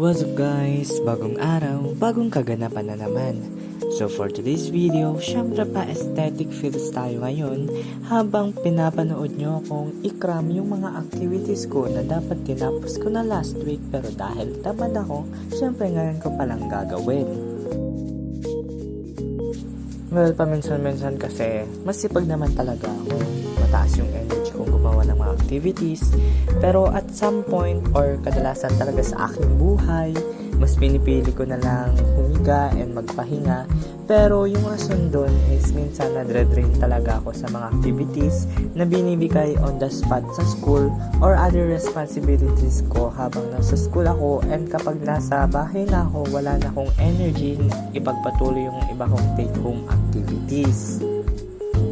What's up guys? Bagong araw, bagong kaganapan na naman. So for today's video, syempre pa aesthetic feels tayo ngayon habang pinapanood nyo akong ikram yung mga activities ko na dapat tinapos ko na last week pero dahil tamad ako, syempre ngayon ko palang gagawin. Well, paminsan-minsan kasi masipag naman talaga ako. Mataas yung energy kong gumawa ng mga activities. Pero at some point or kadalasan talaga sa aking buhay, mas pinipili ko na lang humiga and magpahinga. Pero yung rason doon is minsan nadre-drain talaga ako sa mga activities na binibigay on the spot sa school or other responsibilities ko habang nasa school ako, and kapag nasa bahay na ako, wala na akong energy ipagpatuloy yung iba kong take-home activities.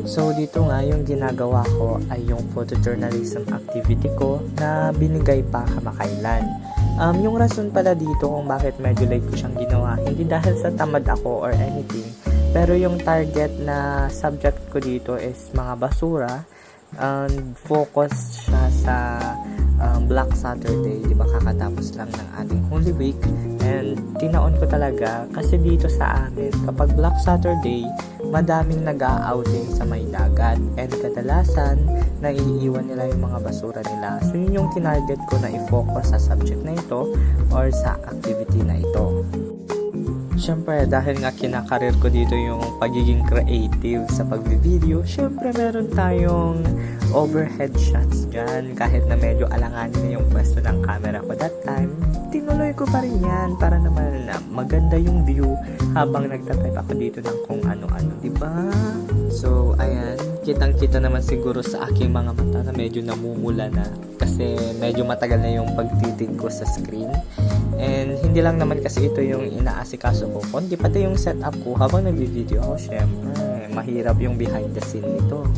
So dito nga yung ginagawa ko ay yung photojournalism activity ko na binigay pa kamakailan. Yung rason pala dito kung bakit medyo late ko siyang ginawa, hindi dahil sa tamad ako or anything, pero yung target na subject ko dito is mga basura, and focus siya sa Black Saturday, di ba kakatapos lang ng ating Holy Week, and tinaon ko talaga kasi dito sa amin kapag Black Saturday madaming nag-a-outing sa may dagat, and kadalasan naiiwan nila yung mga basura nila. So yun yung tinarget ko na i-focus sa subject na ito or sa activity na ito. Siyempre, dahil nga kinakarir ko dito yung pagiging creative sa pag-video, siyempre meron tayong overhead shots dyan. Kahit na medyo alanganin na yung pwesto ng camera ko that time, tinuloy ko pa rin yan para naman na maganda yung view habang nagtatype ako dito ng kung ano-ano, diba? So, ayan, kitang-kita naman siguro sa aking mga mata na medyo namumula na kasi medyo matagal na yung pagtitig ko sa screen. And hindi lang naman kasi ito yung inaasikaso ko, kundi pati yung setup ko habang nag-video ako. Syempre, mahirap yung behind the scene nito.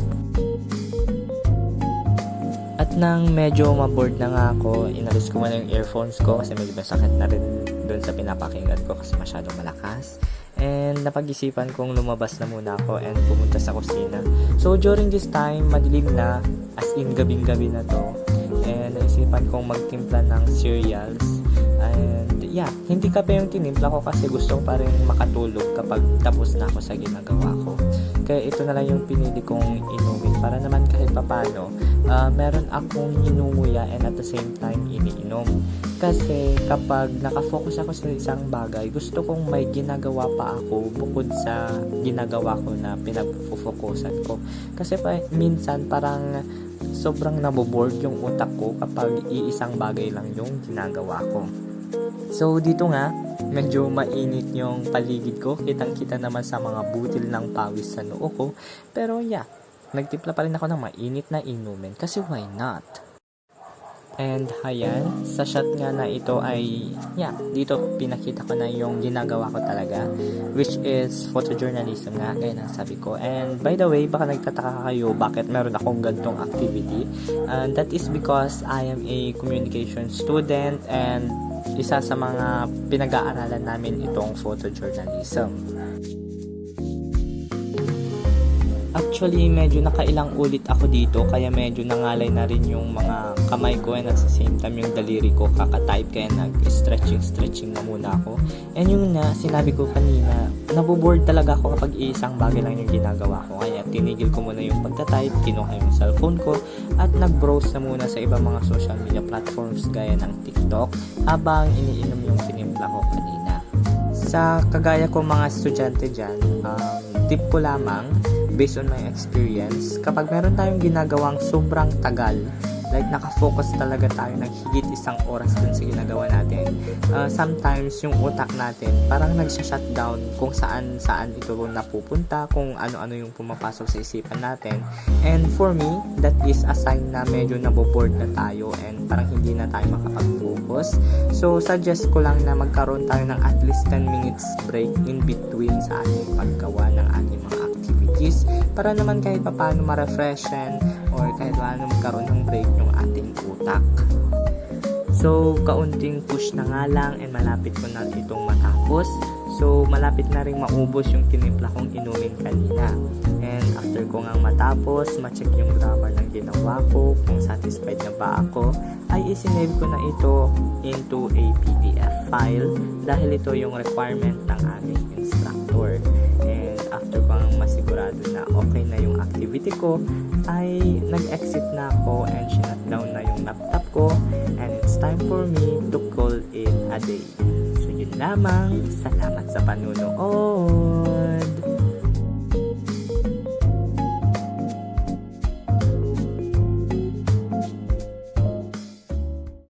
At nang medyo maboard na nga ako, inalis ko muna yung earphones ko kasi medyo masakit na rin doon sa pinapakinggan ko kasi masyadong malakas. And napag-isipan kong lumabas na muna ako and pumunta sa kusina. So during this time, madilim na, as in gabing-gabi na to. And naisipan kong magtimpla ng cereals. And yeah, hindi kape yung tinimpla ko kasi gusto ko pa rin makatulog kapag tapos na ako sa ginagawa ko. Kaya ito na lang yung pinili kong inumin para naman kahit papano meron akong inunguya and at the same time iniinom. Kasi kapag nakafocus ako sa isang bagay, gusto kong may ginagawa pa ako bukod sa ginagawa ko na pinag-focusan ko. Kasi minsan parang sobrang naboboard yung utak ko kapag iisang bagay lang yung ginagawa ko. So dito nga, medyo mainit yung paligid ko. Kitang-kita naman sa mga butil ng pawis sa noo ko. Pero yeah, nagtimpla pa rin ako ng mainit na inumin kasi why not? And ayan, sa shot nga na ito ay, yeah, dito pinakita ko na yung ginagawa ko talaga, which is photojournalism nga, gaya ng sabi ko. And by the way, baka nagtataka kayo bakit meron akong gantong activity. And that is because I am a communication student and isa sa mga pinag-aaralan namin itong photojournalism. Actually, medyo nakailang ulit ako dito kaya medyo nangalay na rin yung mga kamay ko and at the same time yung daliri ko kaka-type kaya nag-stretching na muna ako. And yung sinabi ko kanina, naboboard talaga ako kapag iisang bagay lang yung ginagawa ko. Kaya tinigil ko muna yung pagta-type, kinuha yung cellphone ko at nag-browse na muna sa ibang mga social media platforms gaya ng TikTok habang iniinom yung tinimpla ko kanina. Sa kagaya ko mga estudyante dyan, tip ko lamang, based on my experience, kapag meron tayong ginagawang sobrang tagal, like nakafocus talaga tayo ng higit isang oras dun sa ginagawa natin, sometimes yung utak natin parang nagsha-shutdown kung saan ito napupunta, kung ano-ano yung pumapasok sa isipan natin. And for me, that is a sign na medyo naboboard na tayo and parang hindi na tayo makapag-focus. So suggest ko lang na magkaroon tayo ng at least 10 minutes break in between sa ating paggawa ng ating mga activities para naman kahit paano ma-refreshen or kahit paano magkaroon ng break yung ating utak. So, kaunting push na nga lang and malapit ko na itong matapos. So, malapit na rin maubos yung tinimpla kong inumin kanina. And after ko ngang matapos, ma-check yung grammar ng ginawa ko, kung satisfied na ba ako, ay isinave ko na ito into a PDF file dahil ito yung requirement ng aming instructor. And after ko ngang masigurado na okay na yung activity ko, ay nag-exit na ako and shut down na yung laptop ko, and it's time for me to call it a day. So yun lamang, salamat sa panunood!